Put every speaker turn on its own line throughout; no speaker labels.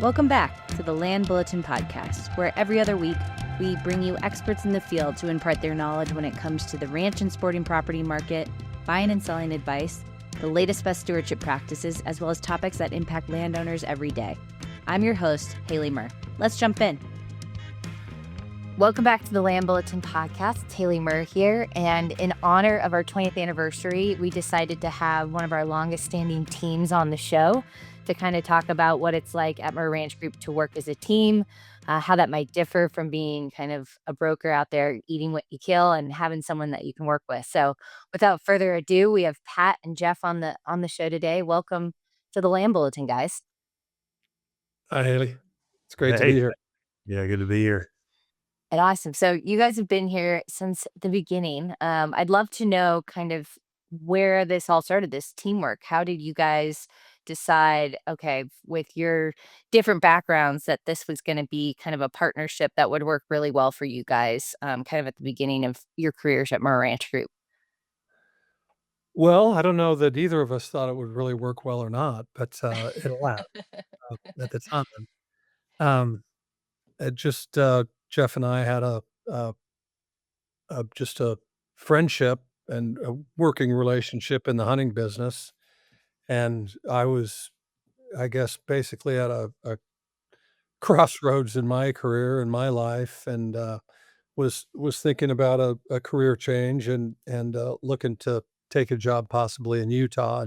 Welcome back to the Land Bulletin Podcast, where every other week we bring you experts in the field to impart their knowledge when it comes to the ranch and sporting property market, buying and selling advice, the latest best stewardship practices, as well as topics that impact landowners every day. I'm your host, Haley Mirr. Let's jump in. Welcome back to the Land Bulletin Podcast. It's Haley Mirr here, and in honor of our 20th anniversary, we decided to have one of our longest standing teams on the show to kind of talk about what it's like at Mirr Ranch Group to work as a team, how that might differ from being kind of a broker out there eating what you kill and having someone that you can work with. So without further ado, we have Pat and Jeff on the show today. Welcome to the Land Bulletin, guys.
Hi, Haley. It's great to
Hey.
be here.
Yeah, good to be here.
And awesome. So you guys have been here since the beginning. I'd love to know kind of where this all started, this teamwork. How did you guys decide, okay, with your different backgrounds, that this was going to be kind of a partnership that would work really well for you guys, kind of at the beginning of your careers at Mirr Ranch Group?
Well, I don't know that either of us thought it would really work well or not, but it allowed at the time. Um, Jeff and I had just a friendship and a working relationship in the hunting business, and I was, I guess, basically at a crossroads in my career and my life, and was thinking about a career change and looking to take a job possibly in Utah,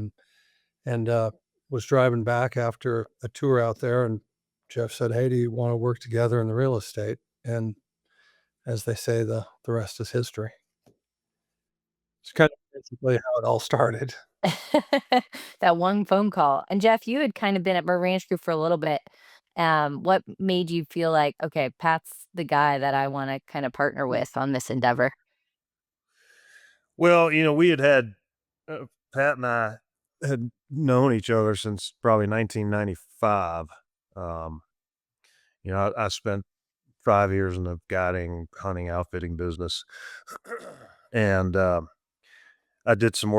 and was driving back after a tour out there, and Jeff said, "Hey, do you want to work together in the real estate?" And as they say, the rest is history. It's kind of basically how it all started.
That one phone call. And Jeff, you had kind of been at Mirr Ranch Group for a little bit. What made you feel like, okay, Pat's the guy that I want to kind of partner with on this endeavor?
Well, we had Pat and I had known each other since probably 1995. Um, I spent 5 years in the guiding, hunting, outfitting business, and I did some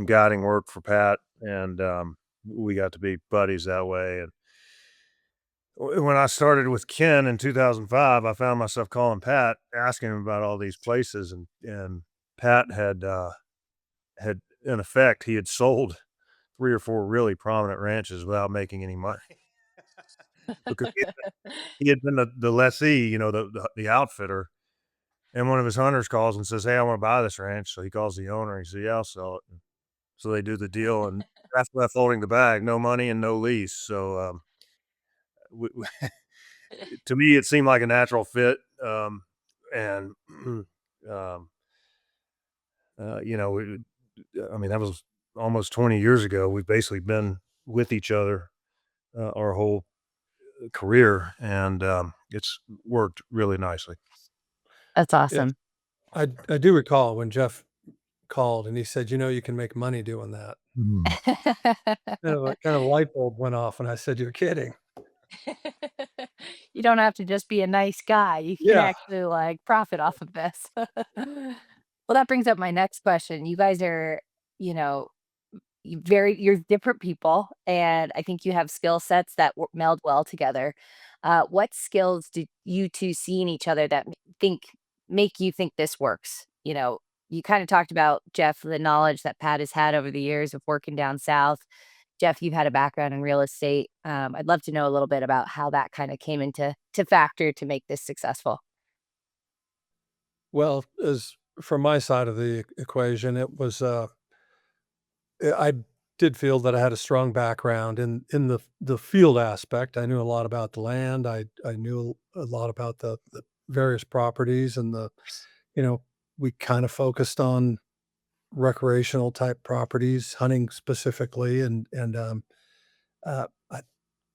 guiding work for Pat, and we got to be buddies that way. And when I started with Ken in 2005, I found myself calling Pat, asking him about all these places, and Pat had in effect, he had sold 3 or 4 really prominent ranches without making any money because he had been the lessee, the outfitter, and one of his hunters calls and says, "Hey, I wanna buy this ranch." So he calls the owner, and he said, "Yeah, I'll sell it." So they do the deal, and that's left holding the bag, no money and no lease. So, w to me, it seemed like a natural fit, and, um, we I mean, that was almost 20 years ago. We've basically been with each other, our whole career, and, it's worked really nicely.
That's
Yes,
awesome.
I do recall when Jeff called and he said, "You can make money doing that."
Mhm.
Kind of a light bulb went off, and I said, "You're kidding."
You don't have to just be a nice guy. You can
Yeah.
actually like profit off of this. Well, that brings up my next question. You guys are, you know, you're different people, and I think you have skill sets that meld well together. What skills do you two see in each other that think make you think this works? You kind of talked about, Jeff, the knowledge that Pat has had over the years of working down south. Jeff, you've had a background in real estate. I'd love to know a little bit about how that kind of came into factor to make this successful.
Well, as from my side of the equation, it was, I did feel that I had a strong background in the field aspect. I knew a lot about the land. I knew a lot about the various properties and you know, we kind of focused on recreational type properties, hunting specifically, and I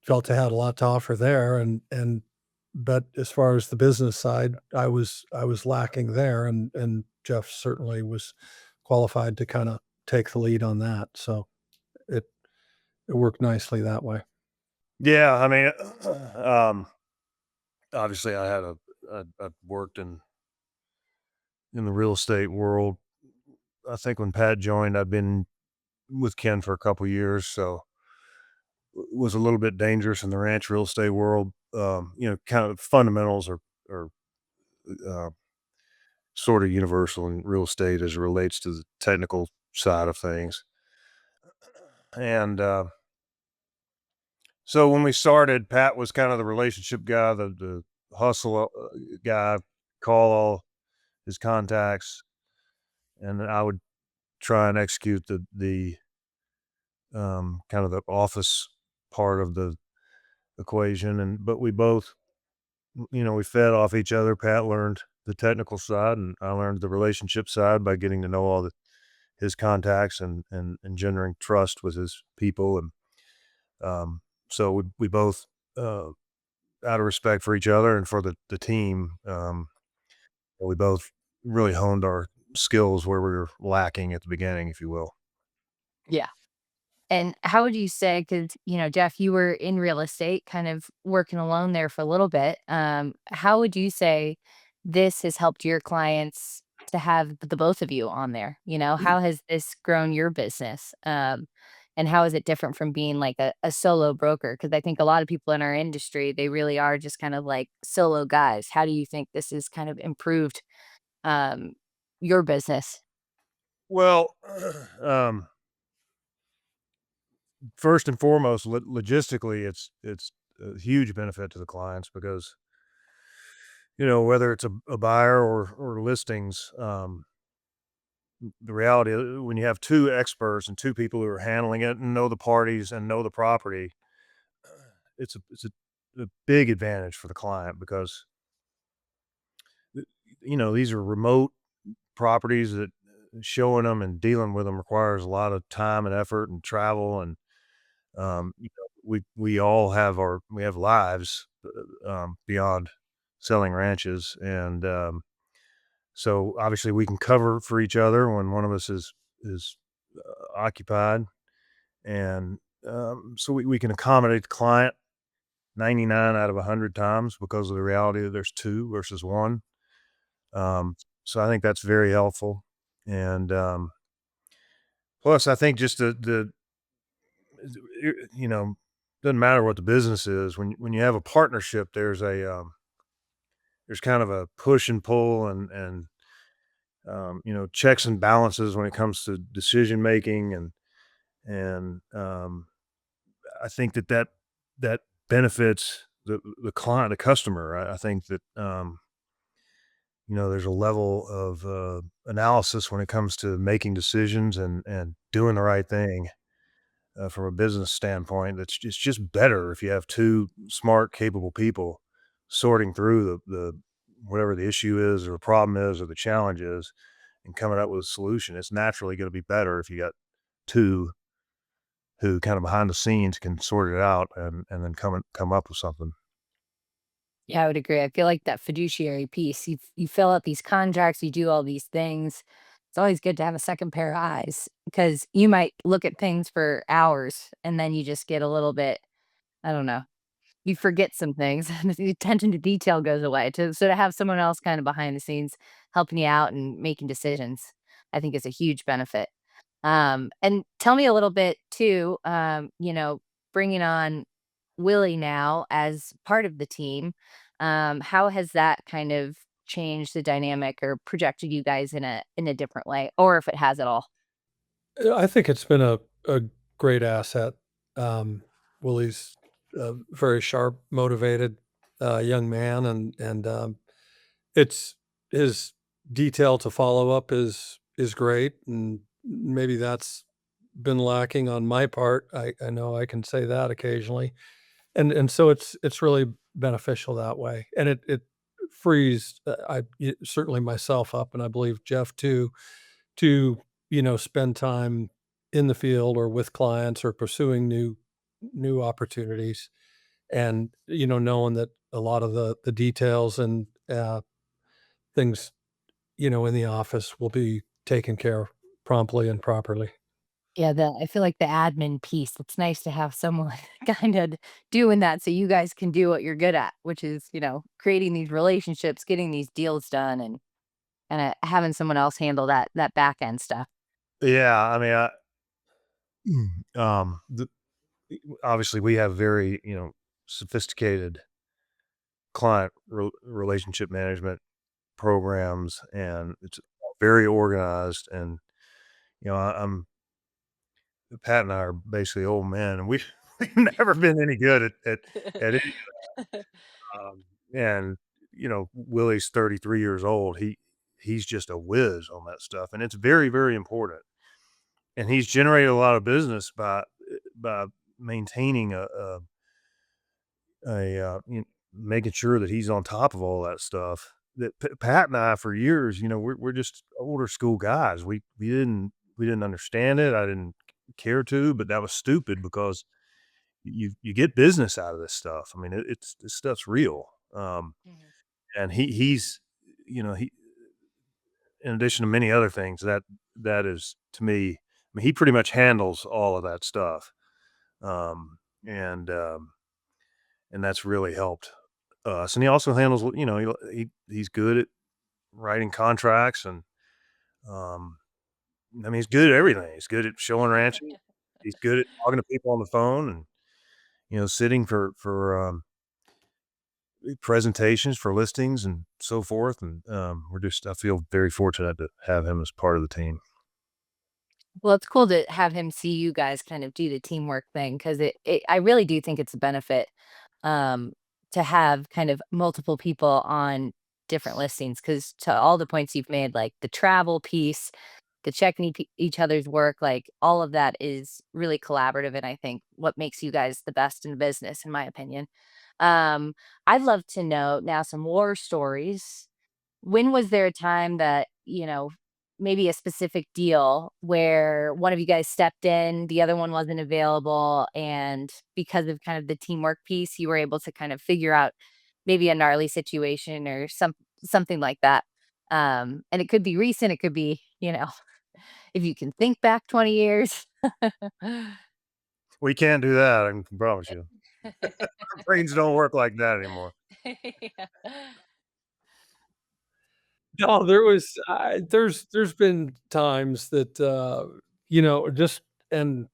felt I had a lot to offer there, and but as far as the business side, I was lacking there, and Jeff certainly was qualified to kinda take the lead on that, so it it worked nicely that way.
Yeah, I mean, um, obviously, I worked in the real estate world. I think when Pat joined, I'd been with Ken for a couple years, so was a little bit dangerous in the ranch real estate world. Kind of fundamentals are uh, sort of universal in real estate as it relates to the technical side of things. And so when we started, Pat was kind of the relationship guy, the hustle guy, call all his contacts, and I would try and execute the kind of the office part of the equation. But we both, we fed off each other. Pat learned the technical side, and I learned the relationship side by getting to know all his contacts and generating trust with his people. And um, so we both, uh, out of respect for each other and for the team, we both really honed our skills where we were lacking at the beginning, if you will.
Yeah. And how would you say, because, Jeff, you were in real estate, kind of working alone there for a little bit. How would you say this has helped your clients to have the both of you on there? How has this grown your business? And how is it different from being like a solo broker? Because I think a lot of people in our industry, they really are just kind of like solo guys. How do you think this has kind of improved um, your business?
Well, um, first and foremost, logistically, it's a huge benefit to the clients because whether it's a buyer or listings, the reality when you have two experts and two people who are handling it and know the parties and know the property, it's a big advantage for the client because these are remote properties that showing them and dealing with them requires a lot of time and effort and travel. And we all have we have lives beyond selling ranches. And so obviously we can cover for each other when one of us is occupied. And so we can accommodate the client 99 out of 100 times because of the reality that there's two versus one. So I think that's very helpful. And plus, I think just the you know doesn't matter what the business is, when you have a partnership, there's kind of a push and pull and checks and balances when it comes to decision making. And I think that benefits the client, the customer. I think that there's a level of analysis when it comes to making decisions and doing the right thing from a business standpoint. It's just better if you have two smart, capable people sorting through the whatever the issue is or the problem is or the challenge is and coming up with a solution. It's naturally going to be better if you got two who kind of behind the scenes can sort it out and then come up with something.
Yeah, I would agree. I feel like that fiduciary piece, you fill out these contracts, you do all these things. It's always good to have a second pair of eyes because you might look at things for hours and then you just get a little bit, I don't know, you forget some things and the attention to detail goes away. To have someone else kind of behind the scenes helping you out and making decisions, I think is a huge benefit. And tell me a little bit too, bringing on Willie now as part of the team. How has that kind of changed the dynamic or projected you guys in a different way, or if it has at all?
I think it's been a great asset. Um, Willie's a very sharp, motivated, young man, and it's his detail to follow up is great, and maybe that's been lacking on my part. I know I can say that occasionally, and so it's really beneficial that way, and it frees, certainly myself up, and I believe Jeff too, to, spend time in the field or with clients or pursuing new opportunities and, knowing that a lot of the details and, things, in the office will be taken care of promptly and properly.
Yeah, I feel like the admin piece, it's nice to have someone kind of doing that so you guys can do what you're good at, which is, creating these relationships, getting these deals done and having someone else handle that back end stuff.
Yeah, I mean, obviously we have very, sophisticated client relationship management programs, and it's very organized. And, I'm Pat and I are basically old men, and we've we've never been any good at any, and, Willie's 33 years old. He's just a whiz on that stuff, and it's very, very important. And he's generated a lot of business by maintaining making sure that he's on top of all that stuff. That Pat and I, for years, we're just older school guys. We didn't understand it. I didn't care to, but that was stupid because you get business out of this stuff. I mean, it's this stuff's real.
Mhm.
And he in addition to many other things, that is, to me, I mean, he pretty much handles all of that stuff. Um, and and that's really helped us. And he also handles, he's good at writing contracts, and um, I mean, he's good at everything. He's good at showing ranching. He's good at talking to people on the phone, and sitting for presentations for listings and so forth. And I feel very fortunate to have him as part of the team.
Well, it's cool to have him see you guys kind of do the teamwork thing because I really do think it's a benefit um, to have kind of multiple people on different listings. Because to all the points you've made, like the travel piece, the checking each other's work, like all of that is really collaborative. And I think what makes you guys the best in the business, in my opinion. Um, I'd love to know now some war stories. When was there a time that, maybe a specific deal where one of you guys stepped in, the other one wasn't available, and because of kind of the teamwork piece, you were able to kind of figure out maybe a gnarly situation or something like that. And it could be recent, it could be, if you can think back 20 years.
We can't do that, I can promise you. Our brains don't work like that anymore.
Yeah.
No, there's been times that, just and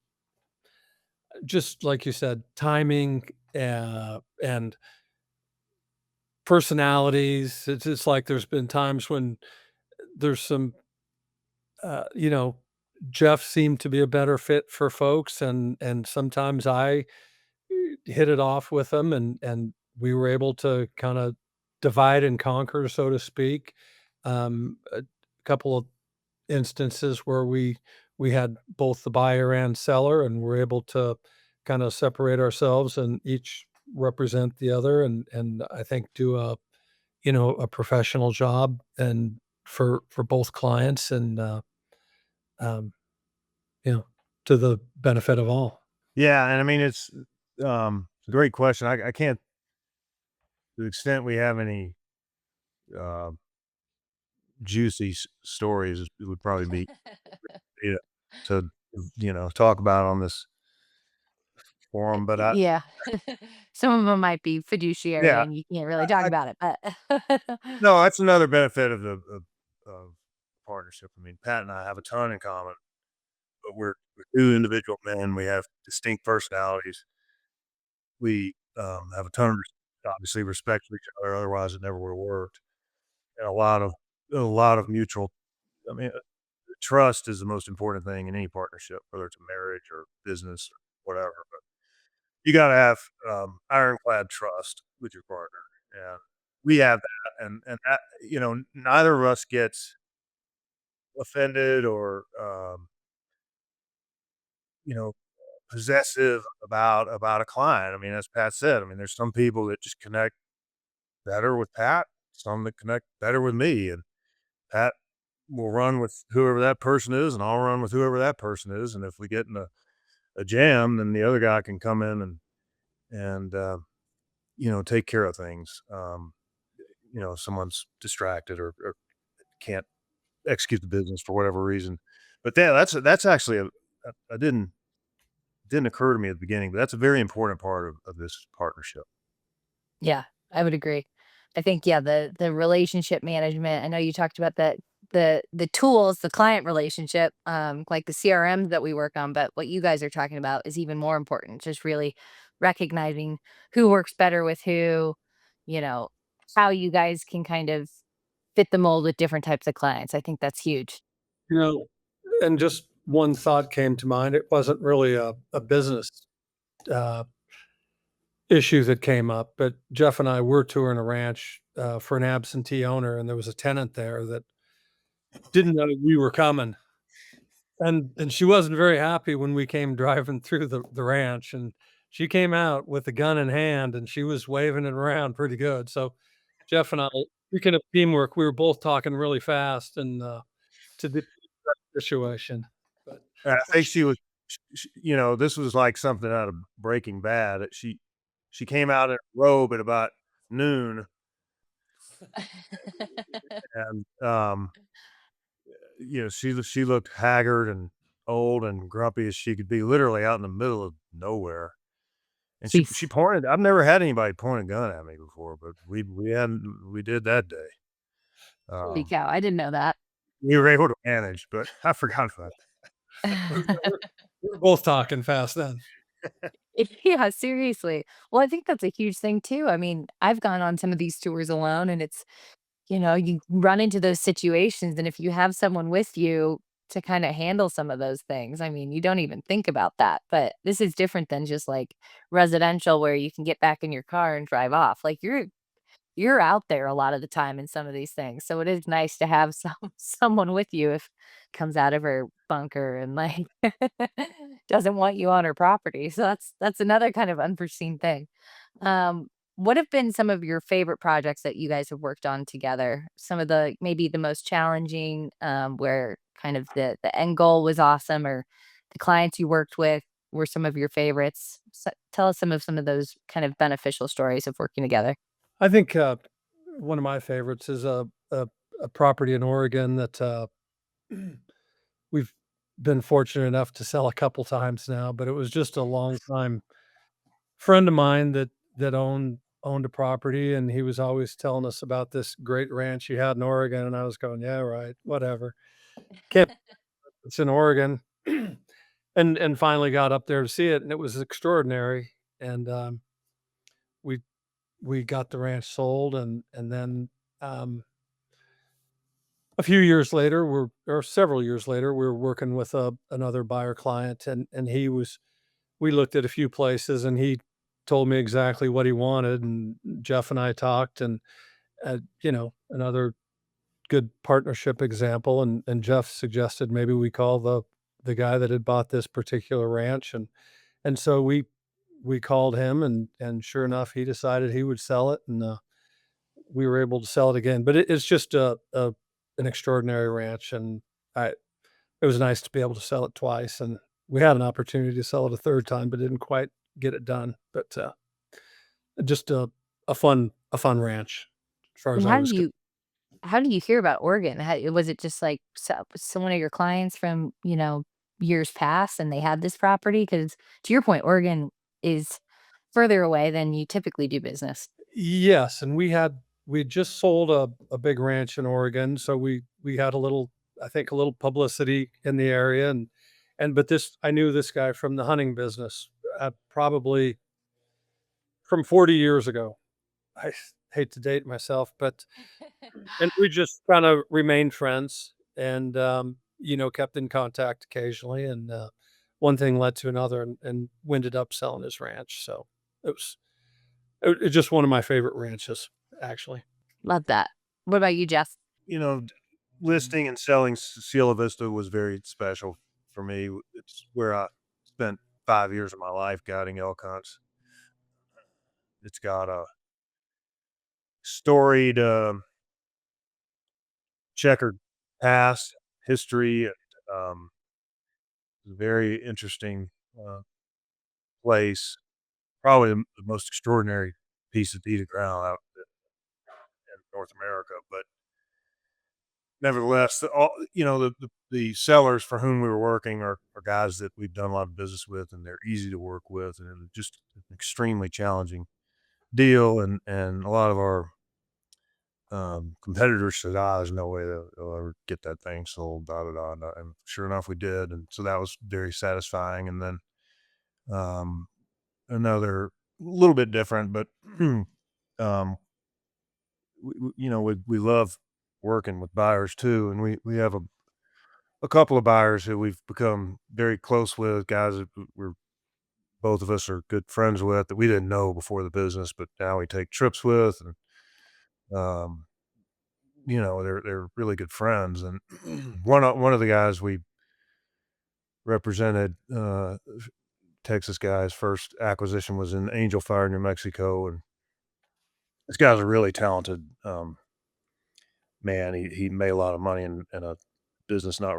just like you said, timing, and personalities. It's just like there's been times when there's some, uh, you know, Jeff seemed to be a better fit for folks, and sometimes I hit it off with them, and we were able to kinda divide and conquer, so to speak. A couple of instances where we had both the buyer and seller, and we're able to kinda separate ourselves and each represent the other, and I think do a professional job and for both clients and, um, you know, to the benefit of all.
Yeah, and I mean, it's a great question. I can't, to the extent we have any, uh, juicy stories, it would probably be, yeah, to, talk about on this forum. But
Yeah. Some of them might be fiduciary
yeah,
and you can't really talk
I
about it, but
no, that's another benefit of partnership. I mean, Pat and I have a ton in common, but we're 2 individual men. We have distinct personalities. We, have a ton of obviously respect for each other, otherwise it never would've worked. And a lot of mutual, I mean, trust is the most important thing in any partnership, whether it's a marriage or business or whatever. But you gotta have, ironclad trust with your partner, and we have that. And that, neither of us gets offended or, you know, possessive about a client. I mean, as Pat said, I mean, there's some people that just connect better with Pat, some that connect better with me, and Pat will run with whoever that person is, and I'll run with whoever that person is. And if we get in a jam, then the other guy can come in and take care of things. If someone's distracted or can't execute the business for whatever reason. But yeah, that's actually I didn't occur to me at the beginning, but that's a very important part of this partnership.
yeah, I would agree. I think, yeah, the relationship management, I know you talked about that the tools, the client relationship, like the CRM that we work on, but what you guys are talking about is even more important. Just really recognizing who works better with who, you know, how you guys can kind of fit the mold with different types of clients. I think that's huge.
You know, and just one thought came to mind. It wasn't really a business uh, issue that came up, but Jeff and I were touring a ranch for an absentee owner, and there was a tenant there that didn't know we were coming. And she wasn't very happy when we came driving through the ranch, and she came out with a gun in hand, and she was waving it around pretty good. So Jeff and I, speaking of teamwork, we were both talking really fast and to the situation. But
I think she was, this was like something out of Breaking Bad. She came out in a robe at about noon, and she looked haggard and old and grumpy as she could be, literally out in the middle of nowhere. And she
Jeez.
pointed. I've never had anybody point a gun at me before, but we did that day.
Holy
Um,
cow, I didn't know that.
we were able to manage, but I forgot about
we're we were both talking fast then.
Yeah, seriously. Well, I think that's a huge thing too. I mean, I've gone on some of these tours alone and it's, you run into those situations and if you have someone with you to kind of handle some of those things, I mean, you don't even think about that. But this is different than just like residential where you can get back in your car and drive off. Like you're out there a lot of the time in some of these things. So it is nice to have someone with you if comes out of her bunker and like doesn't want you on her property. So that's another kind of unforeseen thing. What have been some of your favorite projects that you guys have worked on together? Some of the maybe the most challenging, where kind of the end goal was awesome, or the clients you worked with were some of your favorites. So, tell us some of those kind of beneficial stories of working together.
I think one of my favorites is a property in Oregon that we've been fortunate enough to sell a couple times now, but it was just a long time friend of mine that owned a property, and he was always telling us about this great ranch he had in Oregon, and I was going, "Yeah, right, whatever. Can't it's in Oregon." And finally got up there to see it, and it was extraordinary, and, we we got the ranch sold, and then, um, a few years later, we're or several years later, we were working with, another buyer client, and he was we looked at a few places, and he told me exactly what he wanted, and Jeff and I talked, and, another good partnership example, and Jeff suggested maybe we call the guy that had bought this particular ranch, and so we called him, and sure enough, he decided he would sell it, and, we were able to sell it again, but it's just a an extraordinary ranch, and I it was nice to be able to sell it twice, and we had an opportunity to sell it a third time, but didn't quite get it done, but, just a fun ranch as far as
And
I was concerned.
how do you hear about Oregon? Was it just like one of your clients from, years past and they had this property? Because to your point, Oregon is further away than you typically do business.
Yes, and we just sold a big ranch in Oregon, so we had a little I think a little publicity in the area, and but this I knew this guy from the hunting business, probably from 40 years ago. Hate to date myself, but and we just kinda remained friends and, kept in contact occasionally, and, one thing led to another, and we ended up selling his ranch, so it was it's just one of my favorite ranches, actually.
Love that. What about you, Jeff?
you know, listing and selling Cielo Vista was very special for me. It's where I spent 5 years of my life guiding elk hunts. It's got a storied, checkered past, history, and, very interesting, place. Probably the most extraordinary piece of deeded ground out in North America, but nevertheless, the sellers for whom we were working are guys that we've done a lot of business with, and they're easy to work with, and it was just an extremely challenging deal, and a lot of our competitors said, "Ah, there's no way they'll ever get that thing sold." Da da da. And sure enough, we did, and so that was very satisfying. And then um, another little bit different, but um, we love working with buyers too, and we have a couple of buyers who we've become very close with, guys that we're both of us are good friends with that we didn't know before the business, but now we take trips with, and um, they're really good friends. And one of the guys we represented, Texas guy's first acquisition was in Angel Fire, New Mexico, and this guy's a really talented man. He made a lot of money in a business not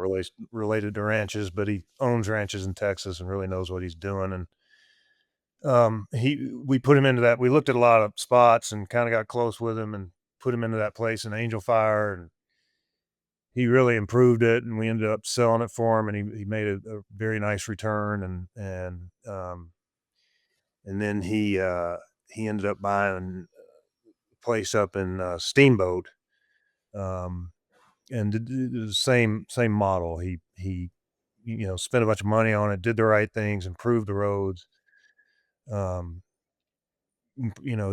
related to ranches, but he owns ranches in Texas and really knows what he's doing. And he we put him into that. We looked at a lot of spots and kind of got close with him and put him into that place in Angel Fire, and he really improved it. And we ended up selling it for him, and he made a very nice return. And then he ended up buying a place up in Steamboat. Um, and the same model. He spent a bunch of money on it, did the right things, improved the roads, um,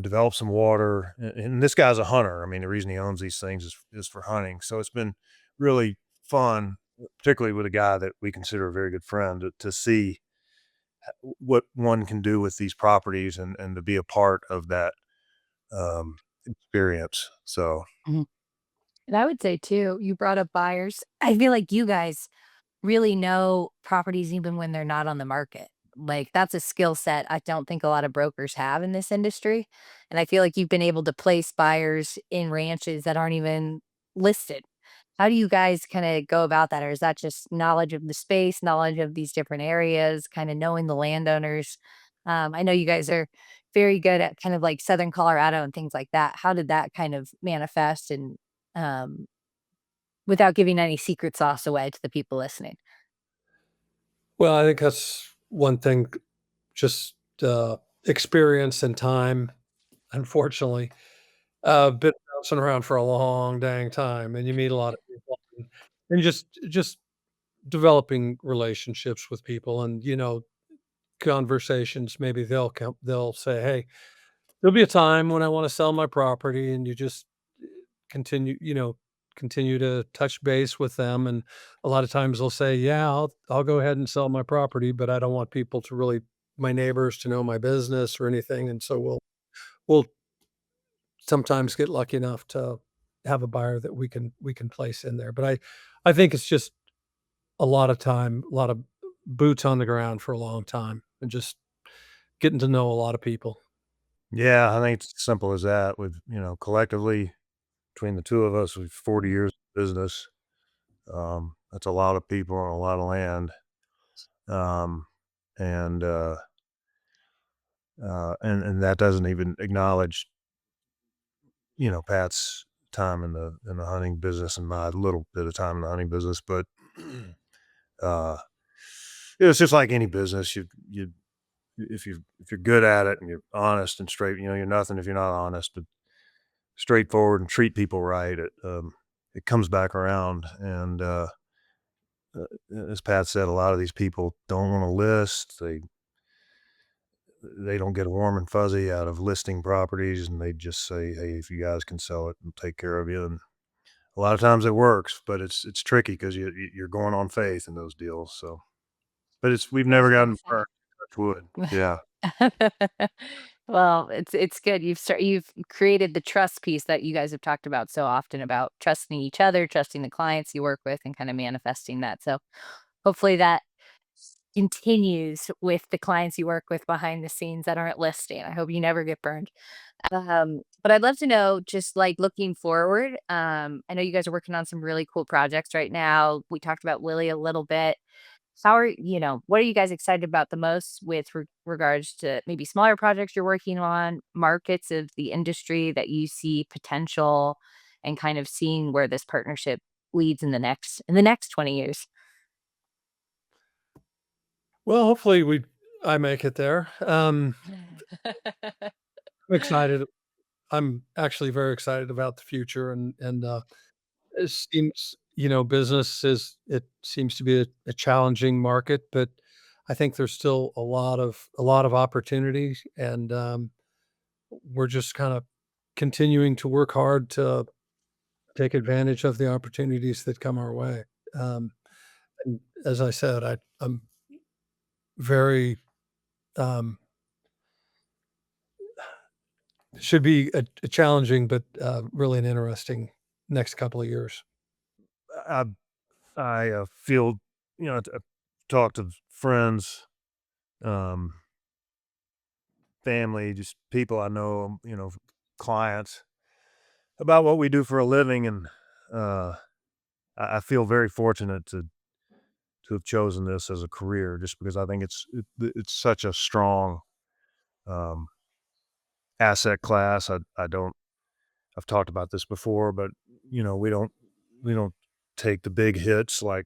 developed some water. And this guy's a hunter. I mean, the reason he owns these things is for hunting. So it's been really fun, particularly with a guy that we consider a very good friend, to see what one can do with these properties, and to be a part of that experience. So
Mhm. And I would say too, you brought up buyers. I feel like you guys really know properties even when they're not on the market. Like that's a skill set I don't think a lot of brokers have in this industry. And I feel like you've been able to place buyers in ranches that aren't even listed. How do you guys kind of go about that? Or is that just knowledge of the space, knowledge of these different areas, kind of knowing the landowners? I know you guys are very good at kind of like Southern Colorado and things like that. How did that kind of manifest and um, without giving any secret sauce away to the people listening?
Well, I think that's one thing, just, experience and time, unfortunately. Been bouncing around for a long dang time, and you meet a lot of people, and just developing relationships with people, and, conversations, maybe they'll say, "Hey, there'll be a time when I wanna sell my property," and you just continue continue to touch base with them, and a lot of times they'll say, "Yeah, I'll go ahead and sell my property, but I don't want people to really my neighbors to know my business or anything," and so we'll sometimes get lucky enough to have a buyer that we can place in there, but I think it's just a lot of time, a lot of boots on the ground for a long time, and just getting to know a lot of people.
yeah, I think it's as simple as that. With collectively between the two of us, we've 40 years of business. That's a lot of people and a lot of land. Um, and and that doesn't even acknowledge Pat's time in the hunting business and my little bit of time in the hunting business. But uh, it's just like any business. You if you're good at it and you're honest and straight, you're nothing if you're not honest, but straightforward and treat people right. It comes back around. And as Pat said, a lot of these people don't want to list. They don't get warm and fuzzy out of listing properties, and they just say, "Hey, if you guys can sell it, we'll take care of you." And a lot of times it works, but it's tricky because you're going on faith in those deals. So, but we've
I was
never
gonna
gotten
say.
burnt. Touch wood. Yeah.
Well, it's good. You've created the trust piece that you guys have talked about so often about trusting each other, trusting the clients you work with, and kind of manifesting that. So hopefully that continues with the clients you work with behind the scenes that aren't listing. I hope you never get burned. But I'd love to know, just like looking forward. I know you guys are working on some really cool projects right now. We talked about Lily a little bit. What are you guys excited about the most with regards to maybe smaller projects you're working on, markets of the industry that you see potential, and kind of seeing where this partnership leads in the next 20 years?
Well, hopefully I make it there. I'm excited I'm actually very excited about the future, and it seems, you know, business is it seems to be a challenging market, but I think there's still a lot of opportunities, and we're just kind of continuing to work hard to take advantage of the opportunities that come our way. Um, and as I said, I'm very um, should be a challenging, but really an interesting next couple of years.
I feel, I've talked to friends, um, family, just people I know, clients about what we do for a living, and uh, I feel very fortunate to have chosen this as a career, just because I think it's such a strong um, asset class. I don't I've talked about this before, but we don't take the big hits like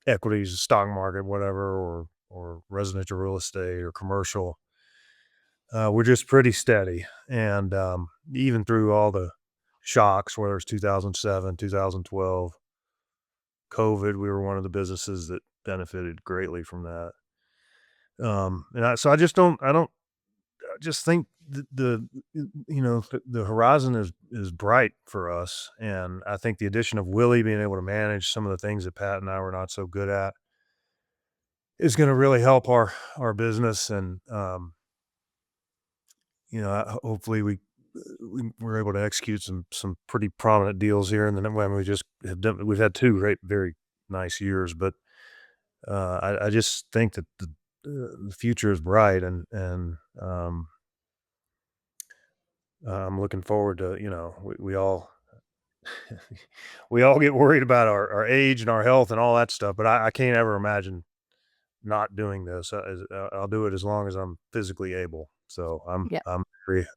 equities, stock market, whatever, or residential real estate or commercial. We're just pretty steady, and even through all the shocks, whether it's 2007, 2012, COVID, we were one of the businesses that benefited greatly from that. So I just think the horizon is bright for us, and I think the addition of Willie being able to manage some of the things that Pat and I were not so good at is going to really help our business, and hopefully we're able to execute some pretty prominent deals here, and then when we've had two very nice years, but I just think that the future is bright, and I'm looking forward to, we all we all get worried about our age and our health and all that stuff, but I can't ever imagine not doing this. I'll do it as long as I'm physically able. So
Yeah.
I'm very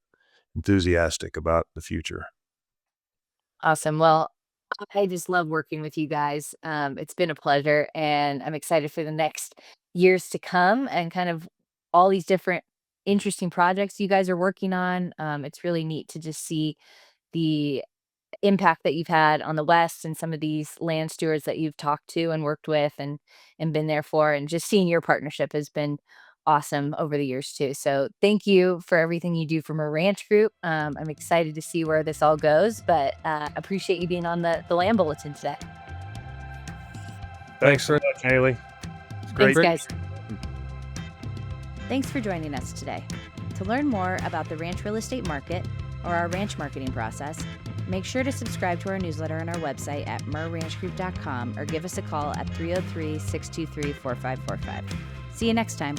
enthusiastic about the future.
Awesome. Well, I just love working with you guys. It's been a pleasure, and I'm excited for the next years to come and kind of all these different interesting projects you guys are working on. It's really neat to just see the impact that you've had on the West and some of these land stewards that you've talked to and worked with and been there for, and just seeing your partnership has been awesome over the years too. So thank you for everything you do for Mirr Ranch Group. I'm excited to see where this all goes, but appreciate you being on the Land Bulletin today.
Thanks so
for
much, Haley. It's
Thanks,
great.
guys. Thanks for joining us today. To learn more about the ranch real estate market or our ranch marketing process, make sure to subscribe to our newsletter on our website at mirranchgroup.com or give us a call at 303-623-4545. See you next time.